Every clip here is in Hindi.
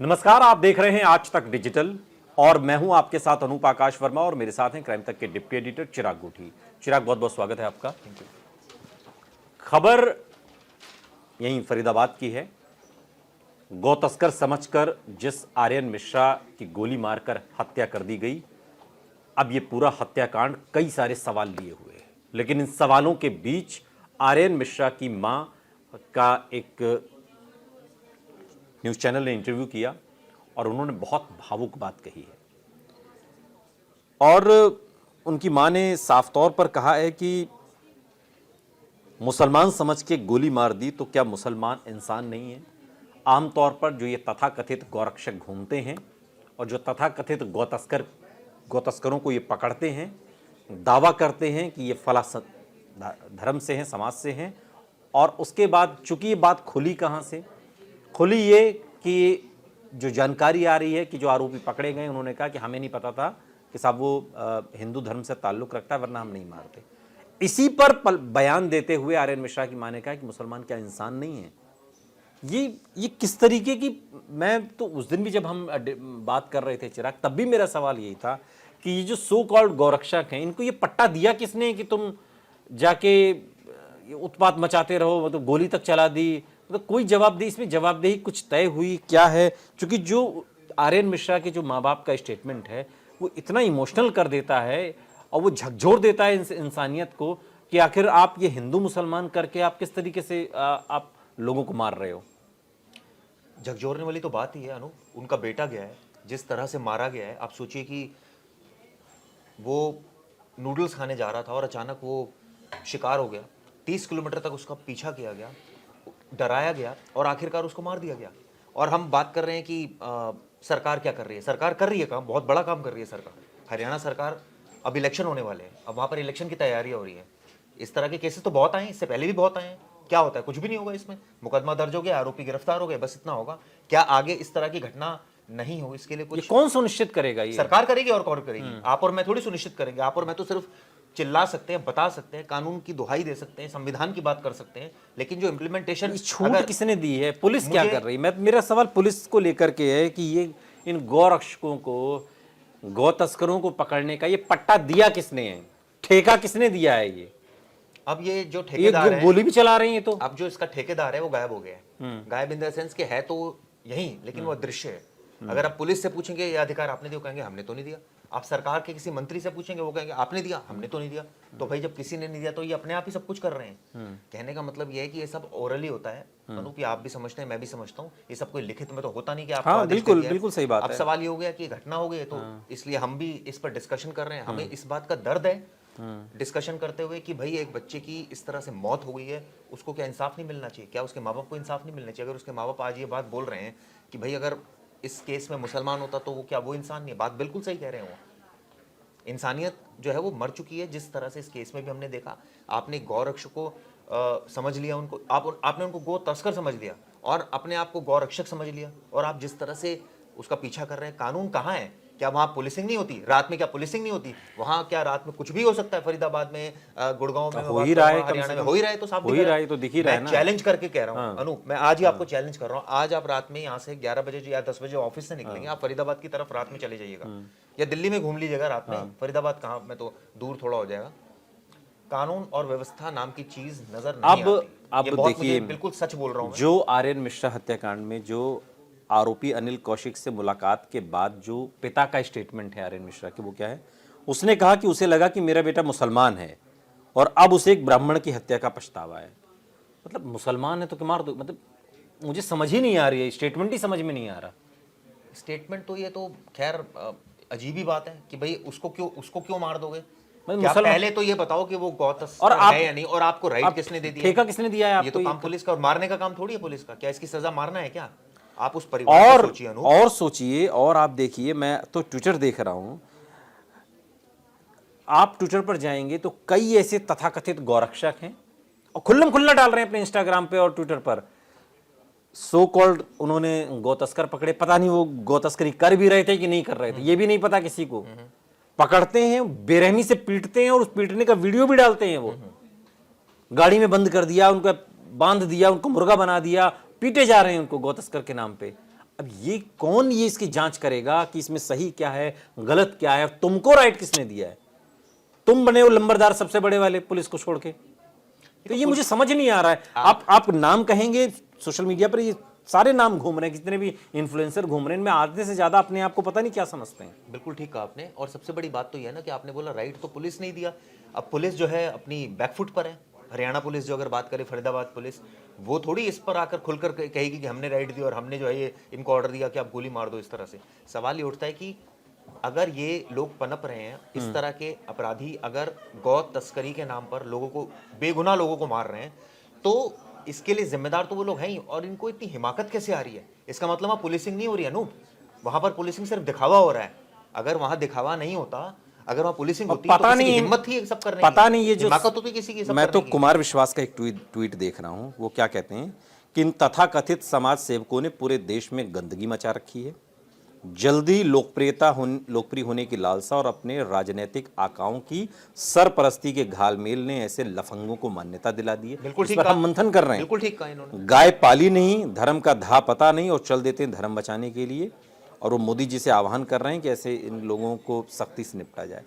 नमस्कार, आप देख रहे हैं आज तक डिजिटल और मैं हूं आपके साथ अनूप आकाश वर्मा और मेरे साथ हैं क्राइम तक के डिप्टी एडिटर चिराग गोठी। चिराग, बहुत बहुत स्वागत है आपका। खबर यहीं फरीदाबाद की है। गौ तस्कर समझकर जिस आर्यन मिश्रा की गोली मारकर हत्या कर दी गई, अब ये पूरा हत्याकांड कई सारे सवाल लिए हुए हैं, लेकिन इन सवालों के बीच आर्यन मिश्रा की मां का एक न्यूज़ चैनल ने इंटरव्यू किया और उन्होंने बहुत भावुक बात कही है। और उनकी मां ने साफ तौर पर कहा है कि मुसलमान समझ के गोली मार दी तो क्या मुसलमान इंसान नहीं है? आमतौर पर जो ये तथाकथित गौरक्षक घूमते हैं और जो तथाकथित गौतस्करों को ये पकड़ते हैं, दावा करते हैं कि ये फला धर्म से हैं, समाज से हैं, और उसके बाद चूंकि ये बात खुली कहाँ से खुली, ये कि जो जानकारी आ रही है कि जो आरोपी पकड़े गए उन्होंने कहा कि हमें नहीं पता था कि साहब वो हिंदू धर्म से ताल्लुक रखता है, वरना हम नहीं मारते। इसी पर बयान देते हुए आर्यन मिश्रा की मां ने कहा कि मुसलमान क्या इंसान नहीं है? ये किस तरीके की, मैं तो उस दिन भी जब हम बात कर रहे थे चिराग, तब भी मेरा सवाल यही था कि ये जो सो कॉल्ड गौरक्षक हैं, इनको ये पट्टा दिया किसने कि तुम जाके उत्पात मचाते रहो, मतलब गोली तक चला दी? मतलब कोई जवाबदेही, इसमें जवाबदेही कुछ तय हुई क्या है? क्योंकि जो आर्यन मिश्रा के जो माँ बाप का स्टेटमेंट है वो इतना इमोशनल कर देता है और वो झकझोर देता है इंसानियत को कि आखिर आप ये हिंदू मुसलमान करके आप किस तरीके से आप लोगों को मार रहे हो। झकझोरने वाली तो बात ही है अनु। उनका बेटा गया है, जिस तरह से मारा गया है, आप सोचिए कि वो नूडल्स खाने जा रहा था और अचानक वो शिकार हो गया। 30 किलोमीटर तक उसका पीछा किया गया, डराया गया और आखिरकार उसको मार दिया गया। और हम बात कर रहे हैं कि सरकार क्या कर रही है। सरकार कर रही है काम, बहुत बड़ा काम कर रही है सरकार। हरियाणा सरकार, अब इलेक्शन होने वाले हैं, अब वहाँ पर इलेक्शन की तैयारियाँ हो रही है। इस तरह के केसेस तो बहुत आए हैं, इससे पहले भी बहुत आए हैं। क्या होता है? कुछ भी नहीं होगा इसमें। मुकदमा दर्ज हो गया, आरोपी गिरफ्तार हो गए, बस इतना होगा। क्या आगे इस तरह की घटना नहीं हो, इसके लिए कुछ कौन सुनिश्चित करेगा? ये सरकार करेगी और कौन करेगी? आप और मैं थोड़ी सुनिश्चित करेंगे। आप और मैं तो सिर्फ चिल्ला सकते हैं, बता सकते हैं, कानून की दुहाई दे सकते हैं, संविधान की बात कर सकते हैं, लेकिन जो इम्प्लीमेंटेशन, छूट किसने दी है? पुलिस क्या कर रही है? मेरा सवाल पुलिस को लेकर के है कि ये इन गौरक्षकों को, गौ तस्करों को पकड़ने का ये पट्टा दिया किसने है? ठेका किसने दिया है? ये अब ये जो ठेकेदार है, गोली भी चला रही है, तो अब जो इसका ठेकेदार है वो गायब हो गया है। गायब इन द सेंस के है तो यही, लेकिन वो दृश्य है। अगर आप पुलिस से पूछेंगे ये अधिकार आपने दिया, कहेंगे हमने तो नहीं दिया। आप सरकार के किसी मंत्री से पूछेंगे, वो कहेंगे आपने दिया, हमने तो नहीं दिया। तो भाई जब किसी ने नहीं दिया तो ये अपने आप ही सब कुछ कर रहे हैं। कहने का मतलब ये है कि ये सब ओरली होता है अनूप, आप भी समझते हैं, मैं भी समझता हूँ। ये सब कोई लिखित में तो होता नहीं कि आप, हाँ, बिल्कुल सही बात है। अब सवाल ये हो गया कि घटना हो गई, तो इसलिए हम भी इस पर डिस्कशन कर रहे हैं। हमें इस बात का दर्द है डिस्कशन करते हुए कि भाई एक बच्चे की इस तरह से मौत हो गई है, उसको क्या इंसाफ नहीं मिलना चाहिए? क्या उसके माँ बाप को इंसाफ नहीं मिलना चाहिए? अगर उसके माँ बाप आज ये बात बोल रहे हैं कि भाई अगर इस केस में मुसलमान होता तो वो क्या वो इंसान नहीं है? बात बिल्कुल सही कह रहे हैं वो। इंसानियत जो है वो मर चुकी है। जिस तरह से इस केस में भी हमने देखा, आपने गौरक्षक को समझ लिया, उनको आपने उनको गौ तस्कर समझ लिया और अपने आप को गौरक्षक समझ लिया, और आप जिस तरह से उसका पीछा कर रहे हैं। कानून कहाँ है? क्या वहाँ पुलिसिंग नहीं होती? रात में क्या पुलिसिंग नहीं होती? वहाँ क्या रात में कुछ भी हो सकता है? फरीदाबाद में, गुड़गांव में हो ही रहा है, हरियाणा में हो ही रहा है, तो साफ हो ही रहा है, तो दिख ही रहा है ना। चैलेंज करके कह रहा हूँ अनूप, मैं आज ही आपको चैलेंज कर रहा हूँ। आज आप रात में यहाँ से 11 बजे या 10 बजे ऑफिस से निकलेंगे, आप फरीदाबाद की तरफ रात में चले जाइएगा या दिल्ली में घूम लीजिएगा रात में। फरीदाबाद कहाँ में, तो दूर थोड़ा हो जाएगा। कानून और व्यवस्था नाम की चीज नजर नहीं आती। अब देखिए, बिल्कुल सच बोल रहा हूँ। जो आर्यन मिश्रा हत्याकांड में जो आरोपी अनिल कौशिक से मुलाकात के बाद जो पिता का स्टेटमेंट है आर्यन मिश्रा की, वो क्या है? उसने कहा कि उसे लगा कि मेरा बेटा मुसलमान है और अब उसे एक ब्राह्मण की हत्या का पछतावा है। मतलब मुसलमान है तो क्यों मार दो? मतलब मुझे समझ ही नहीं आ रही है, स्टेटमेंट ही समझ में नहीं आ रहा। स्टेटमेंट तो ये तो खैर अजीब ही बात है कि भाई उसको क्यों मार दोगे? क्या पहले तो ये बताओ कि वो गौतस्कर है या नहीं, और आपको राइट किसने दे दिया? ठेका किसने दिया है आपको? ये तो काम पुलिस का, और मारने का काम थोड़ी है पुलिस का। क्या इसकी सजा मारना है क्या? आप उस परिवार को सोचिए अनूप। और सोचिए, और आप देखिए, मैं तो ट्विटर देख रहा हूं, आप ट्विटर पर जाएंगे तो कई ऐसे तथाकथित गौरक्षक हैं और खुल्लम खुल्ला डाल रहे हैं अपने इंस्टाग्राम पे और ट्विटर पर, सो कॉल्ड उन्होंने गौतस्कर पकड़े। पता नहीं वो गौतस्करी कर भी रहे थे कि नहीं कर रहे थे, ये भी नहीं पता किसी को। पकड़ते हैं, बेरहमी से पीटते हैं और उस पीटने का वीडियो भी डालते हैं। वो गाड़ी में बंद कर दिया, उनको बांध दिया, उनको मुर्गा बना दिया, पीटे जा रहे हैं उनको गौ तस्कर के नाम पे। अब ये कौन ये इसकी जांच करेगा कि इसमें सही क्या है, गलत क्या है? तुमको राइट किसने दिया है? तुम बने हो लंबरदार सबसे बड़े वाले पुलिस को छोड़ के। तो ये मुझे समझ नहीं आ रहा है। आप नाम कहेंगे सोशल मीडिया पर, ये सारे नाम घूम रहे हैं, जितने भी इन्फ्लुएंसर घूम रहे हैं, इनमें आधे से ज्यादा अपने आप को पता नहीं क्या समझते हैं। बिल्कुल ठीक कहा आपने। और सबसे बड़ी बात तो यह है ना कि आपने बोला राइट तो पुलिस नहीं दिया। अब पुलिस जो है अपनी बैकफुट पर है। हरियाणा पुलिस जो अगर बात करें, फरीदाबाद पुलिस, वो थोड़ी इस पर आकर खुलकर कहेगी कि हमने राइट दिया और हमने जो है ये इनको ऑर्डर दिया कि आप गोली मार दो। इस तरह से सवाल ये उठता है कि अगर ये लोग पनप रहे हैं, इस तरह के अपराधी अगर गौ तस्करी के नाम पर लोगों को, बेगुनाह लोगों को मार रहे हैं, तो इसके लिए जिम्मेदार तो वो लोग हैं ही। और इनको इतनी हिमाकत कैसे आ रही है? इसका मतलब वहाँ पुलिसिंग नहीं हो रही है अनूप, वहां पर पुलिसिंग सिर्फ दिखावा हो रहा है। अगर वहां दिखावा नहीं होता, अगर वहाँ पुलिसिंग होती तो किसी की हिम्मत थी सब करने की, पता नहीं ये जो हिमाकत होती किसी की सब मैं करने तो की। कुमार विश्वास का एक ट्वीट देख रहा हूं, वो क्या कहते हैं कि इन तथाकथित समाज सेवकों ने पूरे देश में गंदगी मचा रखी है, जल्दी लोकप्रिय होने की लालसा और अपने राजनीतिक आकाओं की सरपरस्ती के घालमेल ने ऐसे लफंगों को मान्यता दिला दी है। बिल्कुल इस ठीक पर कहा। हम मंथन कर रहे हैं। बिल्कुल ठीक कहा इन्होंने। गाय पाली नहीं, धर्म का धा पता नहीं, और चल देते हैं धर्म बचाने के लिए। और वो मोदी जी से आह्वान कर रहे हैं कि ऐसे इन लोगों को सख्ती से निपटा जाए।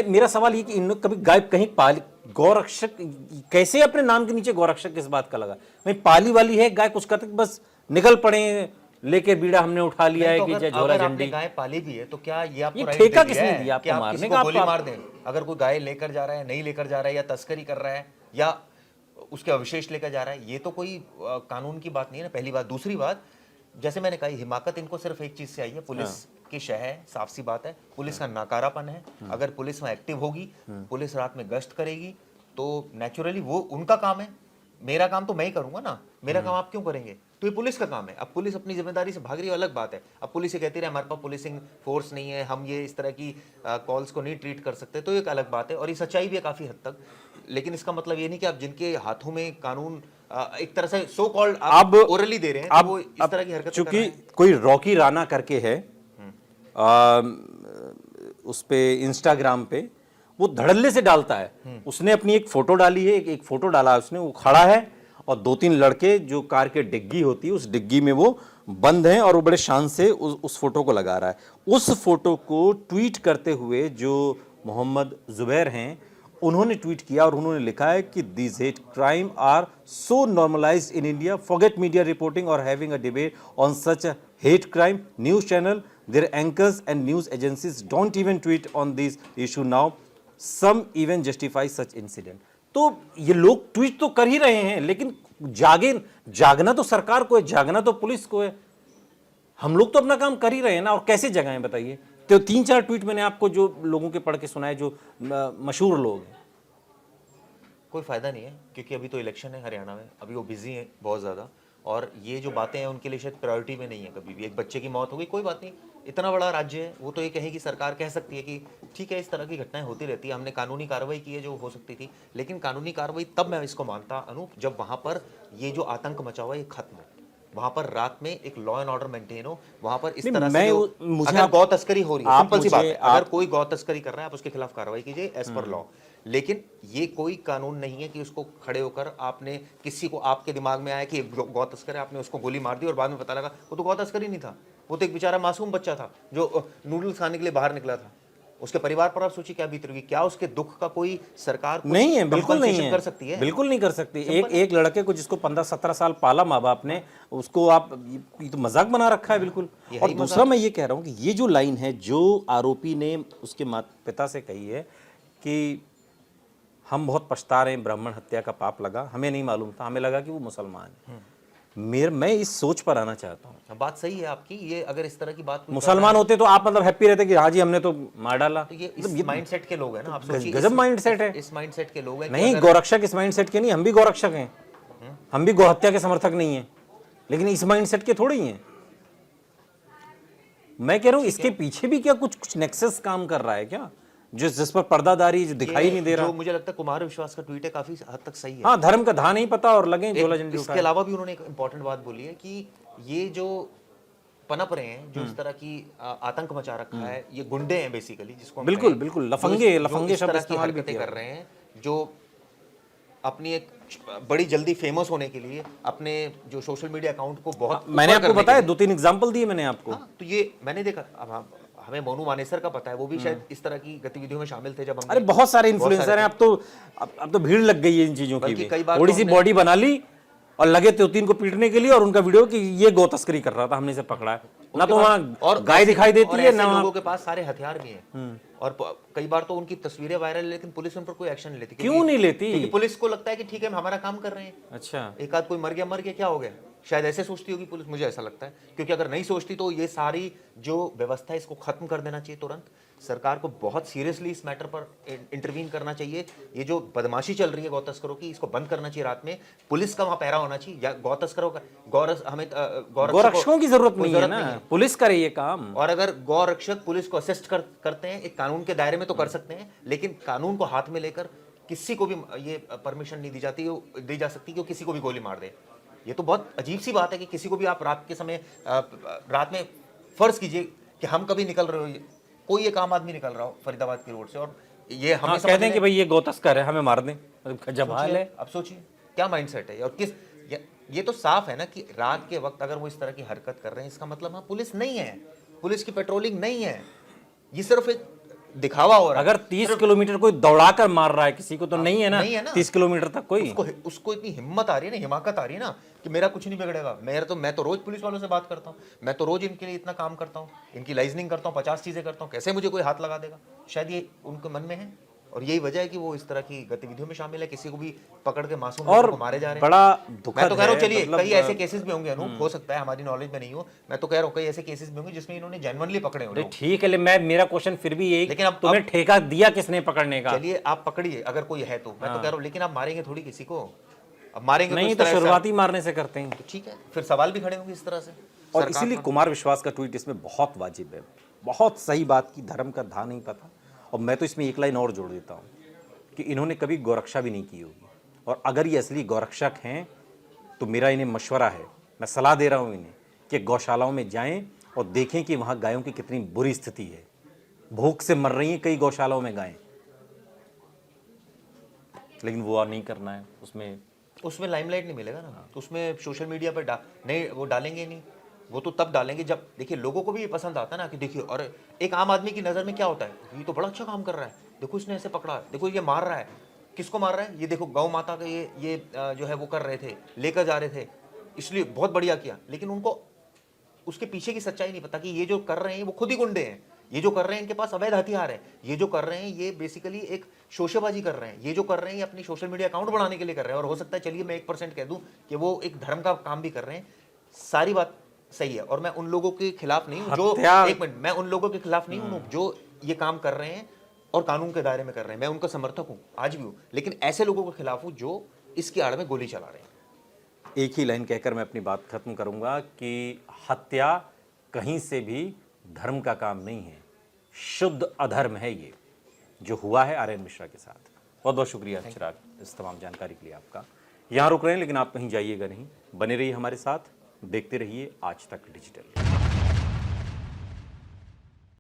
मेरा सवाल ये कि इन लोग कभी गाय कहीं पाली, गौरक्षक कैसे अपने नाम के नीचे गौरक्षक किस बात का लगा? भाई पाली वाली है गाय, कुछ कहते बस निकल पड़े लेके बीड़ा हमने उठा लिया है तो कि अगर, झोला अगर झंडी। आपने गाय पाली भी है तो क्या ये आपको ये राइट ठेका दे दिया किसने है दिया आपको कि आप मारने किसी का? को गोली मार दें? अगर कोई गाय लेकर जा रहा है, नहीं लेकर जा रहा है, या तस्करी कर रहा है, या उसके अवशेष लेकर जा रहा है, ये तो कोई कानून की बात नहीं है ना, पहली बात। दूसरी बात, जैसे मैंने कहा, हिमाकत इनको सिर्फ एक चीज से आई है, पुलिस की शह है, साफ सी बात है। पुलिस का नाकारापन है। अगर पुलिस में एक्टिव होगी, पुलिस रात में गश्त करेगी, तो नेचुरली वो उनका काम है। मेरा काम तो मैं ही करूंगा ना, मेरा काम आप क्यों करेंगे? तो ये पुलिस का काम है। अब पुलिस अपनी जिम्मेदारी से भाग रही है, अलग बात है। अब पुलिस ये कहती रहे हमारे पास पुलिसिंग फोर्स नहीं है, हम ये इस तरह की कॉल्स को नहीं ट्रीट कर सकते, तो एक अलग बात है। और ये सच्चाई भी है काफी हद तक। लेकिन इसका मतलब ये नहीं कि आप जिनके हाथों में कानून एक तरह से सो कॉल्ड आप ओरली दे रहे हैं, तो वो इस तरह की हरकत कर रहे हैं। चूंकि कोई रॉकी राणा करके है उस पे इंस्टाग्राम पे, वो धड़ल्ले से डालता है। उसने अपनी एक फोटो डाली है, एक फोटो डाला है उसने, वो खड़ा है और 2-3 लड़के जो कार के डिग्गी होती है उस डिग्गी में वो बंद हैं, और वो बड़े शान से उस फोटो को लगा रहा है। उस फोटो को ट्वीट करते हुए जो मोहम्मद जुबैर हैं, उन्होंने ट्वीट किया और उन्होंने लिखा है कि this hate crime are so normalised in India, forget media reporting और having a debate on such hate crime, news channel, their anchors and news agencies don't even tweet on this issue now, some even justify such incident. तो ये लोग ट्वीट तो कर ही रहे हैं, लेकिन जागना तो सरकार को है, जागना तो पुलिस को है। हम लोग तो अपना काम कर ही रहे हैं ना, और कैसे जगाएं बताइए? तो 3-4 ट्वीट मैंने आपको जो लोगों के पढ़ के सुनाए, जो मशहूर लोग हैं। कोई फायदा नहीं है, क्योंकि अभी तो इलेक्शन है हरियाणा में, अभी वो बिजी हैं बहुत ज्यादा, और ये जो बातें हैं उनके लिए शायद प्रायोरिटी में नहीं है। कभी भी एक बच्चे की मौत हो गई, कोई बात नहीं, इतना बड़ा राज्य है, वो तो ये कहेगी, सरकार कह सकती है कि ठीक है, इस तरह की घटनाएं होती रहती है, हमने कानूनी कार्रवाई की है जो हो सकती थी। लेकिन कानूनी कार्रवाई तब मैं इसको मानता अनूप, जब वहां पर ये जो आतंक मचा हुआ है ये खत्म हो, वहां पर रात में एक लॉ एंड ऑर्डर मेंटेन हो, वहां पर इस तरह से अगर गौ तस्करी हो रही है, सिंपल सी बात है, अगर कोई गौ तस्करी कर रहा है आप उसके खिलाफ कार्रवाई कीजिए एज पर लॉ। लेकिन ये कोई कानून नहीं है कि उसको खड़े होकर आपने किसी को, आपके दिमाग में आया कि गौ तस्कर है, आपने उसको गोली मार दी और बाद में पता लगा वो तो गौ तस्कर ही नहीं था, वो तो एक बेचारा मासूम बच्चा था जो नूडल्स खाने के लिए बाहर निकला था। उसके परिवार पर आप सोचिए क्या बीत रही, क्या उसके दुख का कोई सरकार नहीं है? बिल्कुल नहीं है, कर सकती है, बिल्कुल नहीं कर सकती। एक लड़के को जिसको 15-17 साल पाला माँ बाप ने, उसको आप ये तो मजाक बना रखा है बिल्कुल। और दूसरा मैं ये कह रहा हूँ कि ये जो लाइन है जो आरोपी ने उसके माता पिता से कही है कि हम बहुत पछता रहे हैं, ब्राह्मण हत्या का पाप लगा, हमें नहीं मालूम था, हमें लगा कि वो मुसलमान है। मैं इस सोच पर आना चाहता हूँ। बात सही है आपकी, ये अगर इस तरह की बात मुसलमान होते तो आप मतलब हैप्पी रहते कि हाँ जी हमने तो मार डाला। तो ये इस माइंडसेट के लोग हैं ना, आप सोचिए, गजब माइंडसेट है, इस माइंडसेट के लोग हैं। नहीं, गौरक्षक इस माइंडसेट के नहीं, हम भी गौरक्षक हैं, हम भी गौहत्या के समर्थक नहीं हैं, लेकिन इस माइंडसेट के थोड़ी हैं। मैं कह रहा हूँ इसके पीछे भी क्या कुछ नेक्सस काम कर रहा है क्या, जिस पर पर्दादारी जो दिखाई नहीं दे रहा। जो मुझे लगता है कुमार विश्वास का ट्वीट है, काफी हद तक सही है। हाँ, धर्म का धा नहीं पता और लगे झोला झंडी। इसके अलावा भी उन्होंने एक इंपॉर्टेंट बात बोली है कि ये जो पनप रहे हैं, जो इस तरह की आतंक मचा रखा है, ये गुंडे हैं बेसिकली, जिसको बिल्कुल लफंगे शब्द इस्तेमाल भी कर रहे हैं, जो अपनी एक बड़ी जल्दी फेमस होने के लिए अपने जो सोशल मीडिया अकाउंट को बहुत मैंने ऊपर आपको करने के बताया, लिए- 2-3 एग्जाम्पल दिए मैंने आपको। हाँ, तो ये मैंने देखा। अब हमें मोनू मानेसर का पता है, वो भी शायद इस तरह की गतिविधियों में शामिल थे जब हम। अरे बहुत सारे इन्फ्लुएंसर हैं, अब तो भीड़ लग गई है इन चीजों की बल्कि भी। कई बार थोड़ी तो सी हमने- बॉडी बना ली और लगे तो 3 को पीटने के लिए, और उनका वीडियो कि ये गौ तस्करी कर रहा था, हमने इसे पकड़ा है। ना तो वहाँ और गाय ऐसे- दिखाई देती और है ऐसे ना। लोगों के पास सारे हथियार भी हैं, और कई बार तो उनकी तस्वीरें वायरल है, लेकिन पुलिस उन पर कोई एक्शन नहीं लेती। क्यों नहीं लेती? क्योंकि पुलिस को लगता है कि ठीक है, हम हमारा काम कर रहे हैं। अच्छा, एक आध कोई मर गया क्या हो गया, शायद ऐसे सोचती होगी पुलिस, मुझे ऐसा लगता है। क्योंकि अगर नहीं सोचती तो ये सारी जो व्यवस्था है इसको खत्म कर देना चाहिए तुरंत। सरकार को बहुत सीरियसली इस मैटर पर इंटरवीन करना चाहिए। ये जो बदमाशी चल रही है गौ तस्करों की, इसको बंद करना चाहिए। रात में पुलिस का वहां पहरा होना चाहिए, या गौ तस्करों का हमें गौरक्षकों की जरूरत नहीं है ना, पुलिस करे ये काम। और अगर गौ रक्षक पुलिस को असिस्ट करते हैं, एक कानून के दायरे में तो कर सकते हैं, लेकिन कानून को हाथ में लेकर किसी को भी ये परमिशन नहीं दी जा सकती कि वो किसी को भी गोली मार दे। ये तो बहुत अजीब सी बात है कि किसी को भी आप रात के समय, रात में फर्ज कीजिए कि हम कभी निकल रहे हो, कोई एक आम आदमी निकल रहा हो फरीदाबाद की रोड से, और ये हमें कह दें कि भाई ये गौ तस्कर है, हमें मार दें, जब हाल है। अब सोचिए क्या माइंडसेट है, और ये तो साफ है ना कि रात के वक्त अगर वो इस तरह की हरकत कर रहे हैं, इसका मतलब हाँ पुलिस नहीं है, पुलिस की पेट्रोलिंग नहीं है, ये सिर्फ एक दिखावा हो रहा है। अगर 30 किलोमीटर कोई दौड़ाकर मार रहा है किसी को, तो नहीं है ना, नहीं है ना। 30 किलोमीटर तक कोई। उसको इतनी हिम्मत आ रही है ना, हिमाकत आ रही है ना कि मेरा कुछ नहीं बिगड़ेगा। मैं तो रोज पुलिस वालों से बात करता हूँ, मैं तो रोज इनके लिए इतना काम करता हूँ, इनकी लाइजनिंग करता हूँ, 50 चीजें करता हूँ, कैसे मुझे कोई हाथ लगा देगा? शायद ये उनके मन में है, और यही वजह है कि वो इस तरह की गतिविधियों में शामिल है, किसी को भी पकड़ के मासूम लोगों को मारे जा रहे हैं। बड़ा दुखद मैं तो कह रहा हूँ, है, चलिए मतलब कई ऐसे केसेस भी होंगे अनूप, हो सकता है हमारी नॉलेज में नहीं हो, मैं तो कह रहा हूँ कई ऐसे केसेस भी होंगे जिसमें इन्होंने जेन्युइनली पकड़े होंगे। ठीक है, मेरा क्वेश्चन फिर भी यही, लेकिन अब तुम्हें ठेका दिया किसने पकड़ने का? चलिए आप पकड़िए अगर कोई है तो, मैं तो कह रहा हूँ, लेकिन आप मारेंगे थोड़ी किसी को। अब मारेंगे नहीं इस तो तरह से शुरुआती मारने से करते हैं। तो ठीक है, फिर सवाल भी खड़े होंगे इस तरह से। और सरकार इसीलिए पर- कुमार विश्वास का ट्वीट इसमें बहुत वाजिब है, बहुत सही बात की, धर्म का धा नहीं पता। और मैं तो इसमें एक लाइन और जोड़ देता हूँ कि इन्होंने कभी गौरक्षा भी नहीं की होगी, और अगर ये असली गौरक्षक हैं तो मेरा इन्हें मशवरा है, मैं सलाह दे रहा हूँ इन्हें कि गौशालाओं में जाएं और देखें कि वहाँ गायों की कितनी बुरी स्थिति है। भूख से मर रही हैं कई गौशालाओं में गायें, लेकिन वो नहीं करना है। उसमें लाइमलाइट नहीं मिलेगा ना, तो उसमें सोशल मीडिया पर नहीं, वो डालेंगे नहीं। वो तो तब डालेंगे जब देखिए लोगों को भी ये पसंद आता है ना कि देखिए, और एक आम आदमी की नज़र में क्या होता है, ये तो बड़ा अच्छा काम कर रहा है, देखो इसने ऐसे पकड़ा, देखो ये मार रहा है, किसको मार रहा है, ये देखो गौ माता का ये जो है वो कर रहे थे, लेकर जा रहे थे, इसलिए बहुत बढ़िया किया। लेकिन उनको उसके पीछे की सच्चाई नहीं पता कि ये जो कर रहे हैं वो खुद ही गुंडे हैं, ये जो कर रहे हैं इनके पास अवैध हथियार है, ये जो कर रहे हैं ये बेसिकली एक शोशेबाजी कर रहे हैं, ये जो कर रहे हैं ये अपनी सोशल मीडिया अकाउंट बढ़ाने के लिए कर रहे हैं। और हो सकता है, चलिए मैं 1% कह दूं कि वो एक धर्म का काम भी कर रहे हैं, सारी बात सही है, और मैं उन लोगों के खिलाफ नहीं हूं जो, एक मिनट, मैं उन लोगों के खिलाफ नहीं हूं जो ये काम कर रहे हैं और कानून के दायरे में कर रहे हैं, मैं उनका समर्थक हूं, आज भी हूं, लेकिन ऐसे लोगों के खिलाफ हूं जो इसकी आड़ में गोली चला रहे हैं। एक ही लाइन कहकर मैं अपनी बात खत्म करूंगा कि हत्या कहीं से भी धर्म का काम नहीं है, शुद्ध अधर्म है ये जो हुआ है आर्यन मिश्रा के साथ। बहुत बहुत शुक्रिया चिराग, इस तमाम जानकारी के लिए आपका। यहाँ रुक रहे हैं, लेकिन आप कहीं जाइएगा नहीं, बने रहिए हमारे साथ, देखते रहिए आज तक डिजिटल।